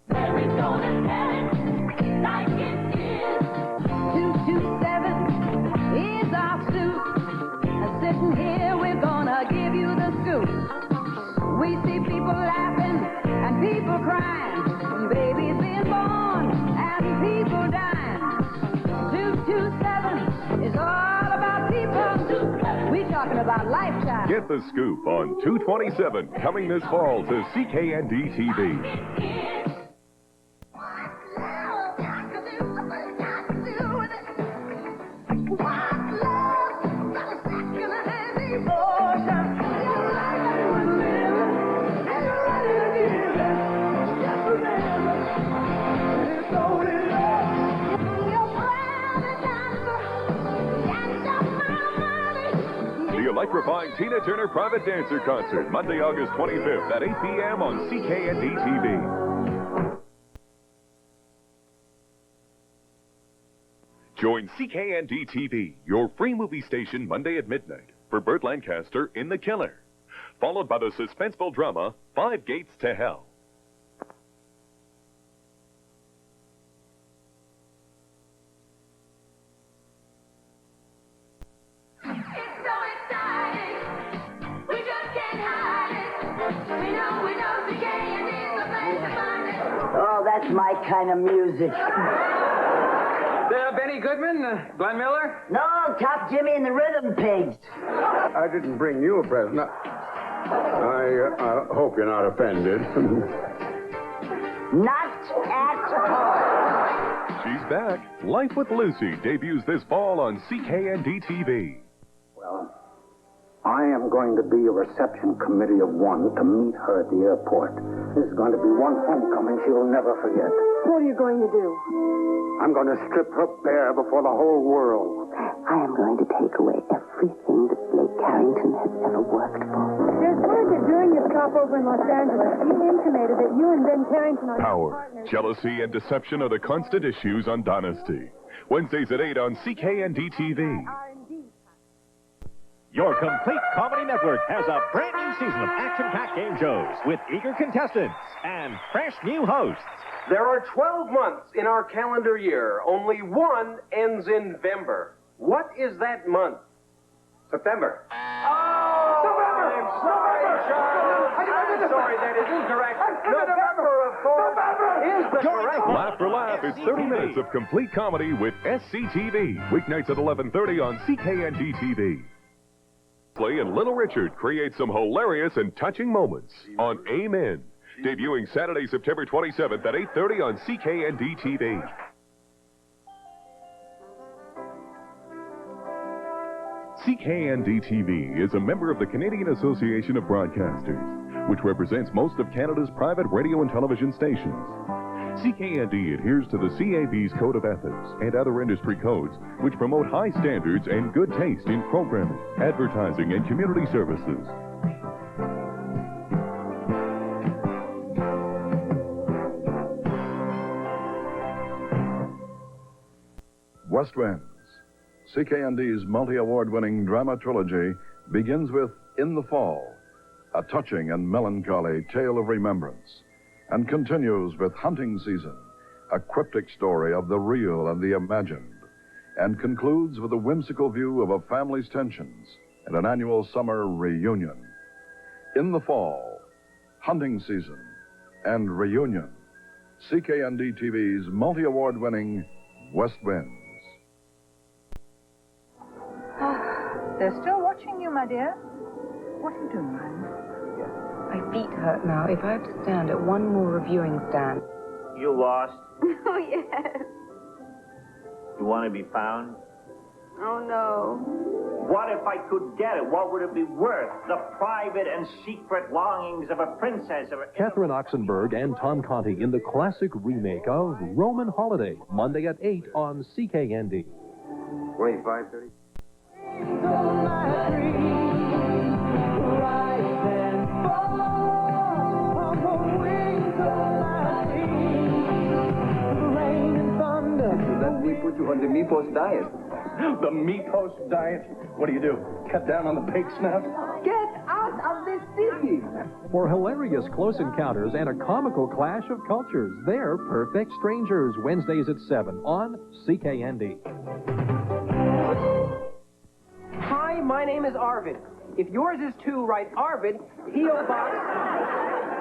Mary's gonna tell it like it is. 227 is our suit. Sitting here, we're gonna give you the scoop. We see people laughing and people crying, babies being born and people dying. 227 is all about people. We're talking about lifetime. Get the scoop on 227 coming this fall to CKND TV. Electrifying Tina Turner Private Dancer Concert, Monday, August 25th at 8 p.m. on CKND TV. Join CKND TV, your free movie station, Monday at midnight for Burt Lancaster in The Killer, followed by the suspenseful drama 5 Gates to Hell. Oh, that's my kind of music. Benny Goodman, Glenn Miller? No, Top Jimmy and the Rhythm Pigs. I didn't bring you a present. I hope you're not offended. Not at all. She's back. Life with Lucy debuts this fall on CKND TV. Well, I am going to be a reception committee of one to meet her at the airport. This is going to be one homecoming she'll never forget. What are you going to do? I'm going to strip her bare before the whole world. I am going to take away everything that Blake Carrington has ever worked for. There's word that during your stop over in Los Angeles, you intimated that you and Ben Carrington are Power, partners. jealousy, and deception are the constant issues on Dynasty. Wednesdays at 8 on CKND TV. Your complete comedy network has a brand new season of action-packed game shows with eager contestants and fresh new hosts. There are 12 months in our calendar year. Only one ends in November. What is that month? September. Oh! November! I'm sorry, Charles. I'm sorry, that is incorrect. November, of course, is the correct. Laugh for Laugh is 30 minutes of complete comedy with SCTV. Weeknights at 11:30 on CKND TV. Play and Little Richard create some hilarious and touching moments on Amen. Debuting Saturday, September 27th at 8:30 on CKND TV. CKND TV is a member of the Canadian Association of Broadcasters, which represents most of Canada's private radio and television stations. CKND adheres to the CAB's Code of Ethics and other industry codes, which promote high standards and good taste in programming, advertising, and community services. West Winds, CKND's multi-award-winning drama trilogy, begins with In the Fall, a touching and melancholy tale of remembrance, and continues with Hunting Season, a cryptic story of the real and the imagined, and concludes with a whimsical view of a family's tensions and an annual summer reunion. In the Fall, Hunting Season, and Reunion, CKND TV's multi-award-winning West Winds. They're still watching you, my dear. What are you doing, Ryan? My feet hurt now. If I have to stand at one more reviewing stand. You lost? Oh, yes. You want to be found? Oh, no. What if I could get it? What would it be worth? The private and secret longings of a princess of a... Catherine Oxenberg and Tom Conti in the classic remake of Roman Holiday, Monday at 8 on CKND. 25:30. We put you on the Meepos diet. The Meepos diet? What do? Cut down on the pig snout? Get out of this CKND. For hilarious close encounters and a comical clash of cultures, they're Perfect Strangers, Wednesdays at 7 on CKND. Hi, my name is Arvid. If yours is too, write Arvid, P.O. Box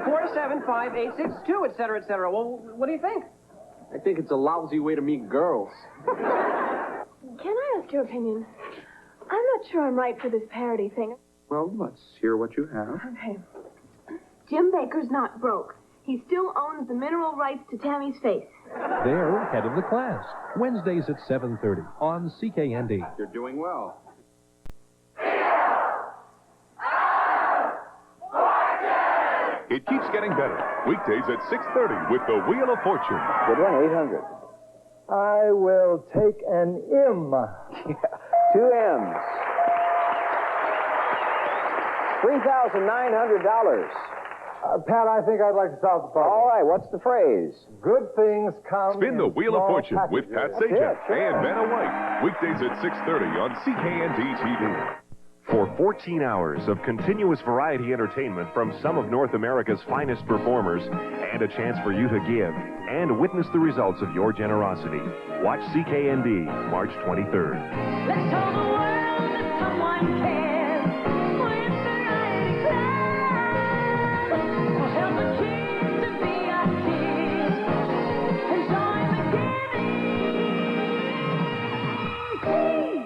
475-862, etc., etc. Well, what do you think? I think it's a lousy way to meet girls. Can I ask your opinion? I'm not sure I'm right for this parody thing. Well, let's hear what you have. Okay. Jim Baker's not broke. He still owns the mineral rights to Tammy's face. They're Head of the Class, Wednesdays at 7:30 on CKND. You're doing well. It keeps getting better. Weekdays at 6:30 with the Wheel of Fortune. Good one, 800. I will take an M. Two M's. $3,900. Pat, I think I'd like to solve the problem. All right, what's the phrase? Good things come Spin the in Wheel of small Fortune with Pat packages. Sajak and Vanna White. Weekdays at 6:30 on CKND TV. For 14 hours of continuous variety entertainment from some of North America's finest performers and a chance for you to give and witness the results of your generosity. Watch CKND March 23rd. Let's tell the world that someone cares. With variety class. We'll help the kids to be our kids. And join the giving.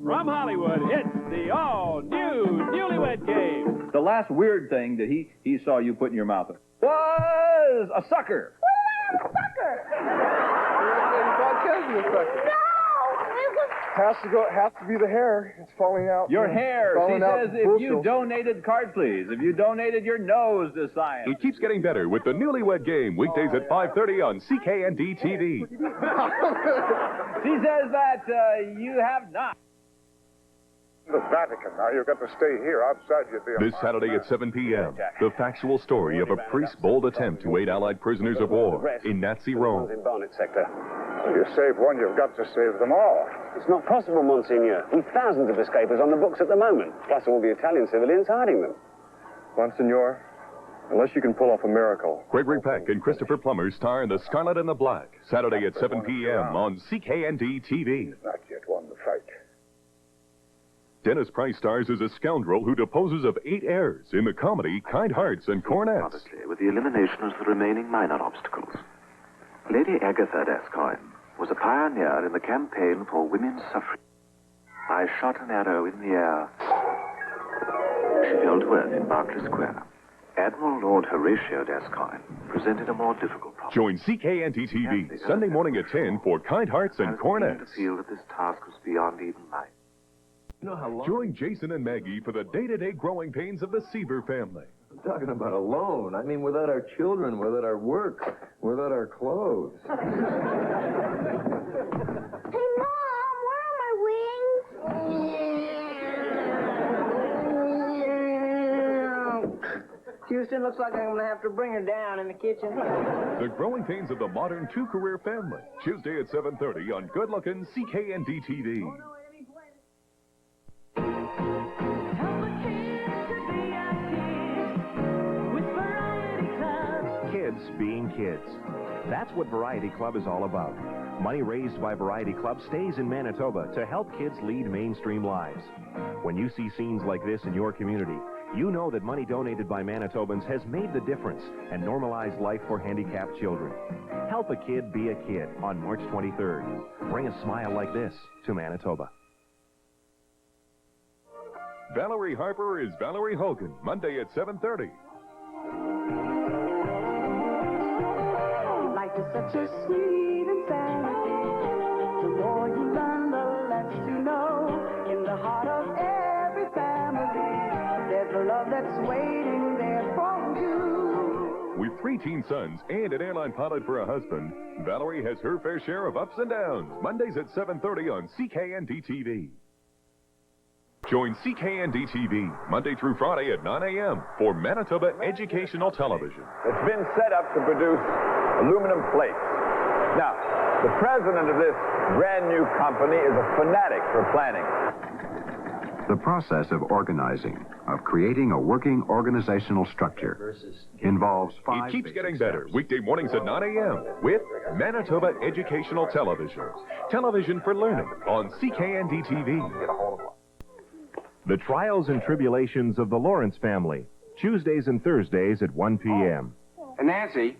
From Hollywood, it's the all-new Newlywed Game. The last weird thing that he saw you put in your mouth was a sucker. Has to be the hair. It's falling out. Your hair. Falling She out says if you bushels. donated, card please. If you donated your nose to science. It keeps getting better with the Newlywed Game. Weekdays at 5:30 on CKND TV. She says that you have not. The Vatican. Now you've got to stay here outside your theater. This Saturday at 7 p.m., the factual story of a priest's bold attempt to aid Allied prisoners of war in Nazi Rome. In Barnett sector. Well, you save one, you've got to save them all. It's not possible, Monsignor. We've thousands of escapers on the books at the moment, plus all the Italian civilians hiding them. Monsignor, unless you can pull off a miracle. Gregory Peck and Christopher Plummer star in The Scarlet and the Black, Saturday at 7 p.m. on CKND TV. He's not yet won the fight. Dennis Price stars as a scoundrel who deposes of 8 heirs in the comedy Kind Hearts and Cornets. With the elimination of the remaining minor obstacles. Lady Agatha Gascoigne was a pioneer in the campaign for women's suffrage. I shot an arrow in the air. She fell to earth in Berkeley Square. Admiral Lord Horatio Gascoigne presented a more difficult problem. Join CKND TV Sunday morning at 10 for Kind Hearts and Cornets. To feel that this task was beyond even mine. Join Jason and Maggie for the day-to-day growing pains of the Seaver family. I'm talking about alone. I mean, without our children, without our work, without our clothes. Hey, Mom, where are my wings? Houston, looks like I'm going to have to bring her down in the kitchen. The growing pains of the modern two-career family. Tuesday at 7:30 on good-looking CKND TV. Kids being kids. That's what Variety Club is all about. Money raised by Variety Club stays in Manitoba to help kids lead mainstream lives. When you see scenes like this in your community, you know that money donated by Manitobans has made the difference and normalized life for handicapped children. Help a kid be a kid on March 23rd. Bring a smile like this to Manitoba. Valerie Harper is Valerie Hogan, Monday at 7:30. Life is such a sweet insanity. The more you learn, the less you know. In the heart of every family, there's a love that's waiting there for you. With 3 teen sons and an airline pilot for a husband, Valerie has her fair share of ups and downs. Mondays at 7:30 on CKND TV. Join CKND TV Monday through Friday at 9 a.m. for Manitoba Educational Television. It's been set up to produce aluminum plates. Now, the president of this brand new company is a fanatic for planning. The process of organizing, of creating a working organizational structure, involves 5 It keeps getting better. Weekday mornings at 9 a.m. with Manitoba Educational Television. Television for learning on CKND TV. The Trials and Tribulations of the Lawrence Family, Tuesdays and Thursdays at 1 p.m. Nancy,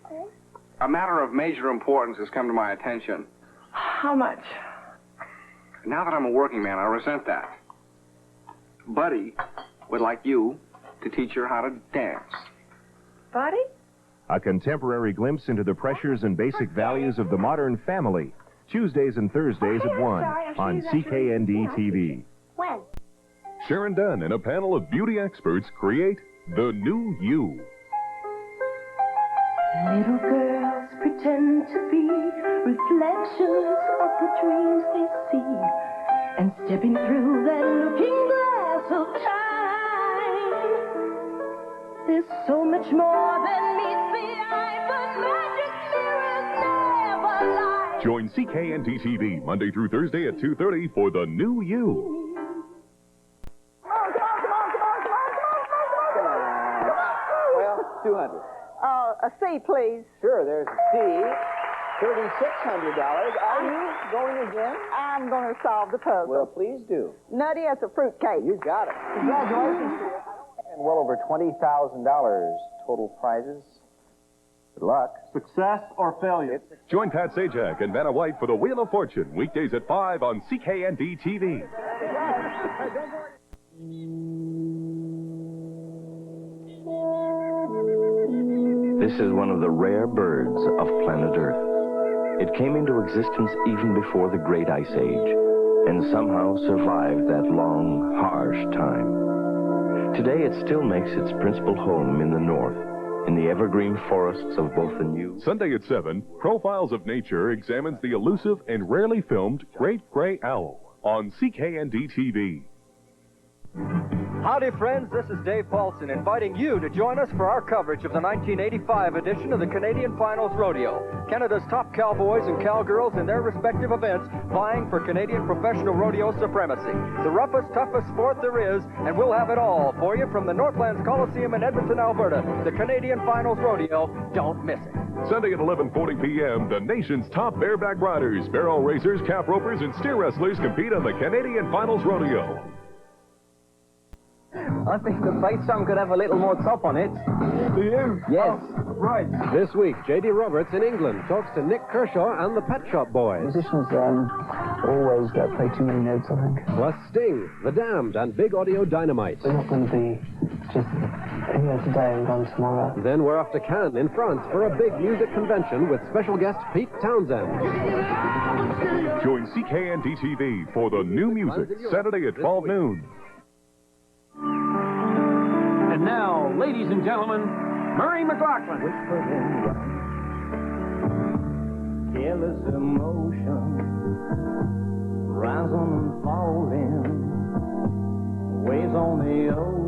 a matter of major importance has come to my attention. How much? Now that I'm a working man, I resent that. Buddy would like you to teach her how to dance. Buddy? A contemporary glimpse into the pressures and basic values of the modern family, Tuesdays and Thursdays at 1 on CKND TV. When? Sharon Dunn and a panel of beauty experts create The New You. Little girls pretend to be reflections of the dreams they see, and stepping through that looking glass of time, there's so much more than meets the eye, but magic mirrors never lie. Join CKND TV Monday through Thursday at 2:30 for The New You. Well, 200. A C, please. Sure, there's a C. $3,600. Are you going again? I'm going to solve the puzzle. Well, please do. Nutty as a fruitcake. You got it. Congratulations. And well over $20,000 total prizes. Good luck. Success or failure? Join Pat Sajak and Vanna White for The Wheel of Fortune, weekdays at 5 on CKND TV. This is one of the rare birds of planet Earth. It came into existence even before the Great Ice Age, and somehow survived that long, harsh time. Today it still makes its principal home in the north, in the evergreen forests of both the New... Sunday at 7, Profiles of Nature examines the elusive and rarely filmed great gray owl on CKND TV. Howdy, friends. This is Dave Paulson inviting you to join us for our coverage of the 1985 edition of the Canadian Finals Rodeo. Canada's top cowboys and cowgirls in their respective events vying for Canadian professional rodeo supremacy. The roughest, toughest sport there is, and we'll have it all for you from the Northlands Coliseum in Edmonton, Alberta. The Canadian Finals Rodeo. Don't miss it. Sunday at 11:40 p.m., the nation's top bareback riders, barrel racers, calf ropers, and steer wrestlers compete on the Canadian Finals Rodeo. I think the fight song could have a little more top on it. Do you? Yes. Oh, right. This week, J.D. Roberts in England talks to Nick Kershaw and the Pet Shop Boys. Musicians always play too many notes, I think. Plus Sting, The Damned, and Big Audio Dynamite. We're not going to be just here today and gone tomorrow. Then we're off to Cannes in France for a big music convention with special guest Pete Townsend. Join CKND TV for the new music, Saturday at 12 noon. And now, ladies and gentlemen, Murray McLaughlin. Careless emotion, rising and falling, waves on the ocean.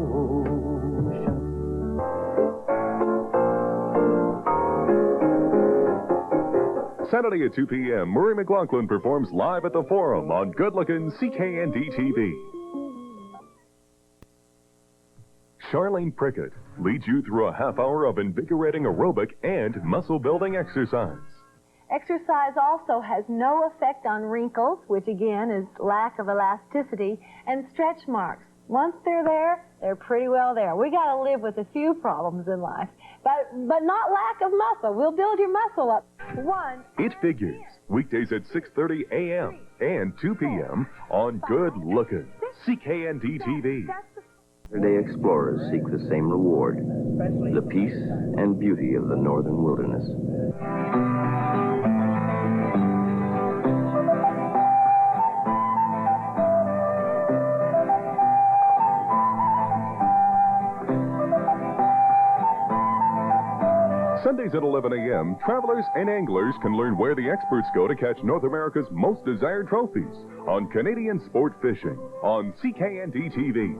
Saturday at 2 p.m., Murray McLaughlin performs live at the Forum on good-looking CKND TV. Charlene Prickett leads you through a half hour of invigorating aerobic and muscle-building exercise. Exercise also has no effect on wrinkles, which again is lack of elasticity, and stretch marks. Once they're there, they're pretty well there. We got to live with a few problems in life, but not lack of muscle. We'll build your muscle up. It Figures, weekdays at 6:30 a.m. and 2 p.m. on Good Lookin' CKND TV. Saturday explorers seek the same reward, the peace and beauty of the northern wilderness. Sundays at 11 a.m., travelers and anglers can learn where the experts go to catch North America's most desired trophies on Canadian Sport Fishing on CKND TV.